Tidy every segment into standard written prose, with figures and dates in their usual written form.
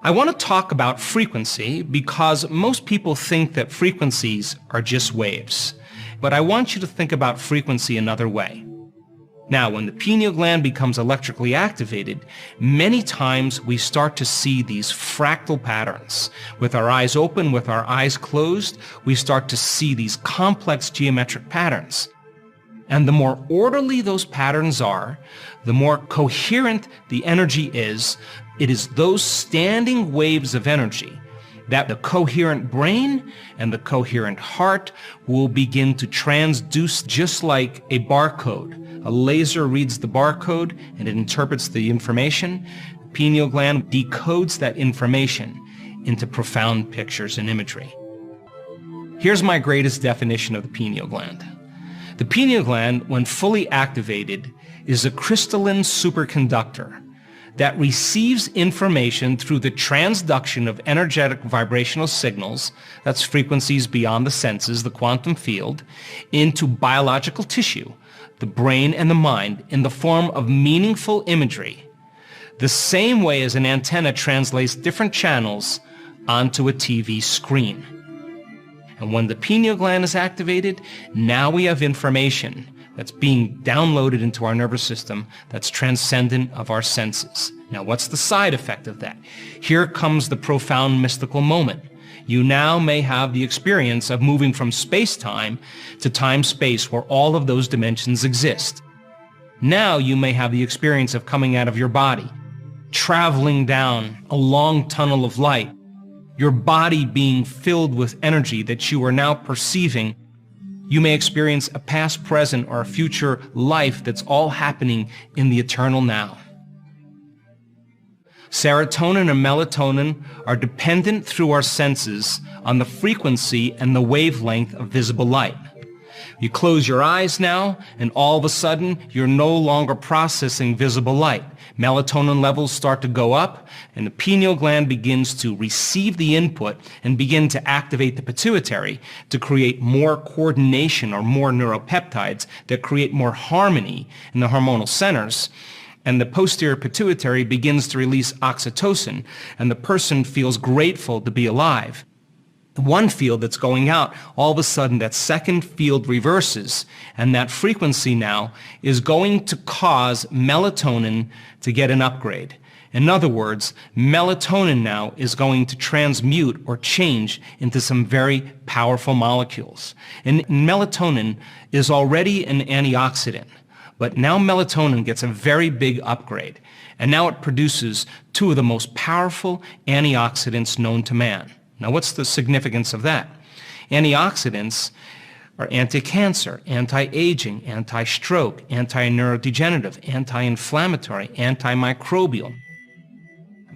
I want to talk about frequency because most people think that frequencies are just waves. But I want you to think about frequency another way. Now, when the pineal gland becomes electrically activated, many times we start to see these fractal patterns. With our eyes open, with our eyes closed, we start to see these complex geometric patterns. And the more orderly those patterns are, the more coherent the energy is. It is those standing waves of energy that the coherent brain and the coherent heart will begin to transduce, just like a barcode. A laser reads the barcode and it interprets the information. The pineal gland decodes that information into profound pictures and imagery. Here's my greatest definition of the pineal gland. The pineal gland, when fully activated, is a crystalline superconductor that receives information through the transduction of energetic vibrational signals, that's frequencies beyond the senses, the quantum field, into biological tissue, the brain and the mind, in the form of meaningful imagery, the same way as an antenna translates different channels onto a TV screen. And when the pineal gland is activated, now we have information that's being downloaded into our nervous system that's transcendent of our senses. Now, what's the side effect of that? Here comes the profound mystical moment. You now may have the experience of moving from space-time to time-space, where all of those dimensions exist. Now you may have the experience of coming out of your body, traveling down a long tunnel of light, your body being filled with energy that you are now perceiving. You may experience a past, present, or a future life that's all happening in the eternal now. Serotonin and melatonin are dependent through our senses on the frequency and the wavelength of visible light. You close your eyes now, and all of a sudden, you're no longer processing visible light. Melatonin levels start to go up, and the pineal gland begins to receive the input and begin to activate the pituitary to create more coordination or more neuropeptides that create more harmony in the hormonal centers. And the posterior pituitary begins to release oxytocin, and the person feels grateful to be alive. One field that's going out, all of a sudden that second field reverses, and that frequency now is going to cause melatonin to get an upgrade. In other words, melatonin now is going to transmute or change into some very powerful molecules. And melatonin is already an antioxidant, but now melatonin gets a very big upgrade, and now it produces two of the most powerful antioxidants known to man. Now, what's the significance of that? Antioxidants are anti-cancer, anti-aging, anti-stroke, anti-neurodegenerative, anti-inflammatory, antimicrobial.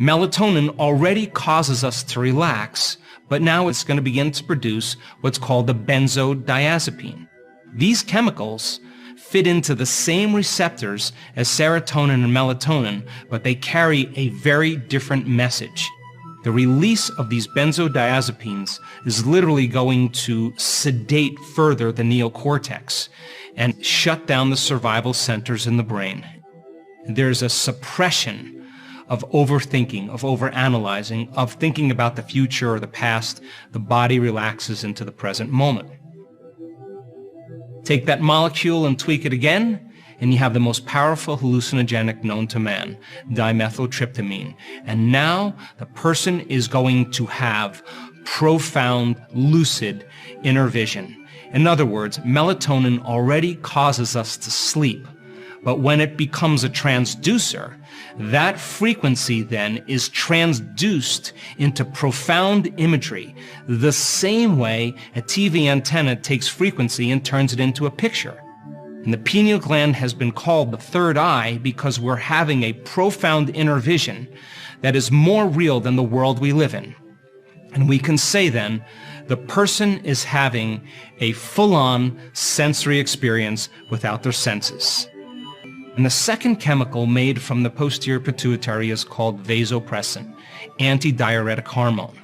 Melatonin already causes us to relax, but now it's going to begin to produce what's called the benzodiazepine. These chemicals fit into the same receptors as serotonin and melatonin, but they carry a very different message. The release of these benzodiazepines is literally going to sedate further the neocortex and shut down the survival centers in the brain. There's a suppression of overthinking, of overanalyzing, of thinking about the future or the past. The body relaxes into the present moment. Take that molecule and tweak it again, and you have the most powerful hallucinogenic known to man, dimethyltryptamine. And now the person is going to have profound, lucid inner vision. In other words, melatonin already causes us to sleep. But when it becomes a transducer, that frequency then is transduced into profound imagery, the same way a TV antenna takes frequency and turns it into a picture. And the pineal gland has been called the third eye because we're having a profound inner vision that is more real than the world we live in. And we can say then, the person is having a full-on sensory experience without their senses. And the second chemical made from the posterior pituitary is called vasopressin, antidiuretic hormone.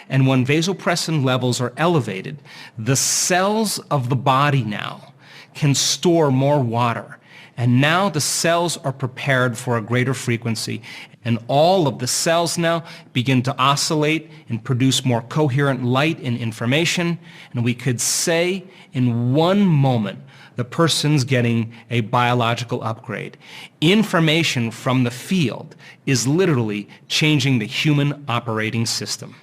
And when vasopressin levels are elevated, the cells of the body now can store more water. And now the cells are prepared for a greater frequency, And all of the cells now begin to oscillate and produce more coherent light and information. And we could say in one moment, the person's getting a biological upgrade. Information from the field is literally changing the human operating system.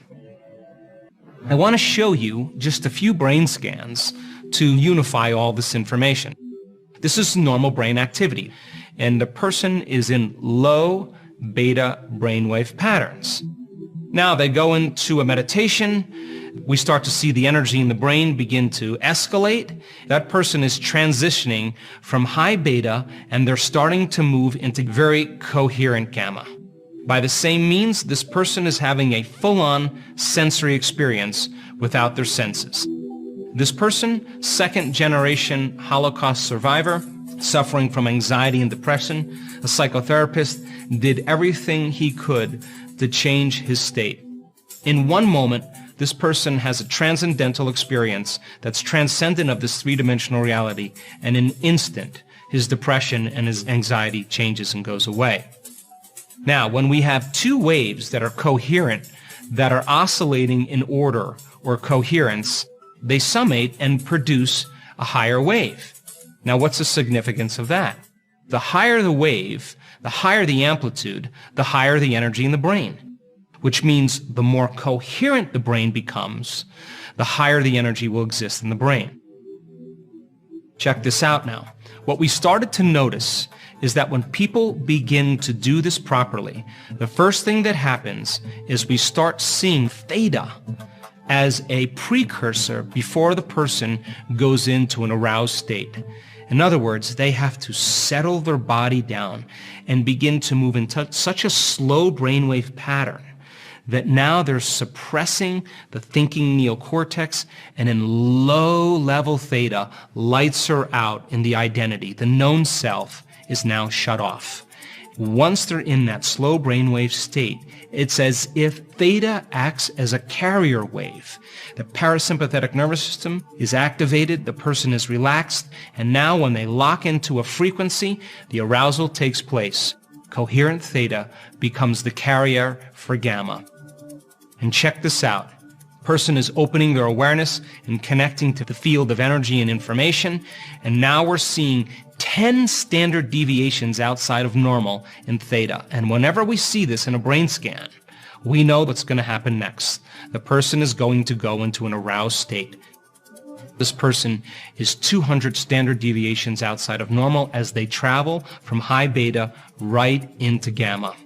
I want to show you just a few brain scans to unify all this information. This is normal brain activity, and the person is in low beta brainwave patterns. Now they go into a meditation. We start to see the energy in the brain begin to escalate. That person is transitioning from high beta, and they're starting to move into very coherent gamma. By the same means, this person is having a full-on sensory experience without their senses. This person, second-generation Holocaust survivor, suffering from anxiety and depression, a psychotherapist, did everything he could to change his state. In one moment, this person has a transcendental experience that's transcendent of this three-dimensional reality, and in an instant, his depression and his anxiety changes and goes away. Now, when we have two waves that are coherent, that are oscillating in order or coherence, they summate and produce a higher wave. Now, what's the significance of that? The higher the wave, the higher the amplitude, the higher the energy in the brain, which means the more coherent the brain becomes, the higher the energy will exist in the brain. Check this out now. What we started to notice is that when people begin to do this properly, the first thing that happens is we start seeing theta as a precursor before the person goes into an aroused state. In other words, they have to settle their body down and begin to move into such a slow brainwave pattern that now they're suppressing the thinking neocortex, and in low-level theta, lights are out in the identity. The known self is now shut off. Once they're in that slow brainwave state, it's as if theta acts as a carrier wave. The parasympathetic nervous system is activated, the person is relaxed, and now when they lock into a frequency, the arousal takes place. Coherent theta becomes the carrier for gamma. And check this out. Person is opening their awareness and connecting to the field of energy and information, and now we're seeing 10 standard deviations outside of normal in theta. And whenever we see this in a brain scan, we know what's going to happen next. The person is going to go into an aroused state. This person is 200 standard deviations outside of normal as they travel from high beta right into gamma.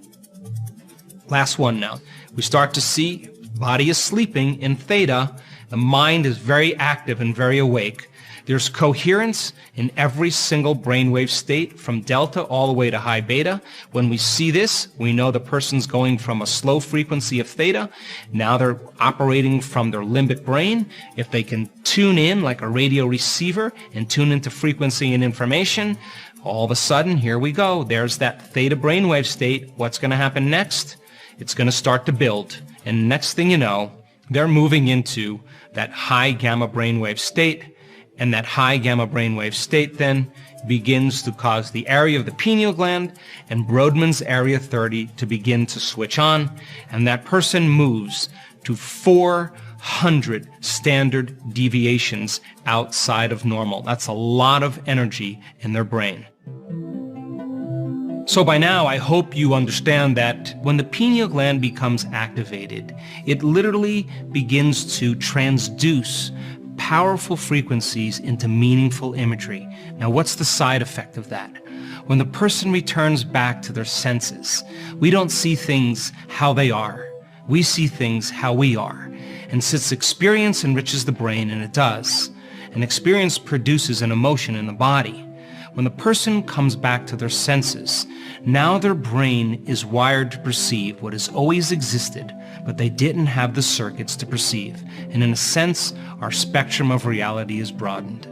Last one now. We start to see body is sleeping in theta. The mind is very active and very awake. There's coherence in every single brainwave state from delta all the way to high beta. When we see this, we know the person's going from a slow frequency of theta. Now they're operating from their limbic brain. If they can tune in like a radio receiver and tune into frequency and information, all of a sudden, here we go. There's that theta brainwave state. What's going to happen next? It's going to start to build. And next thing you know, they're moving into that high gamma brainwave state. And that high gamma brainwave state then begins to cause the area of the pineal gland and Brodmann's area 30 to begin to switch on. And that person moves to 400 standard deviations outside of normal. That's a lot of energy in their brain. So by now, I hope you understand that when the pineal gland becomes activated, it literally begins to transduce powerful frequencies into meaningful imagery. Now, what's the side effect of that? When the person returns back to their senses, we don't see things how they are. We see things how we are. And since experience enriches the brain, and it does, and experience produces an emotion in the body, when the person comes back to their senses, now their brain is wired to perceive what has always existed, but they didn't have the circuits to perceive. And in a sense, our spectrum of reality is broadened.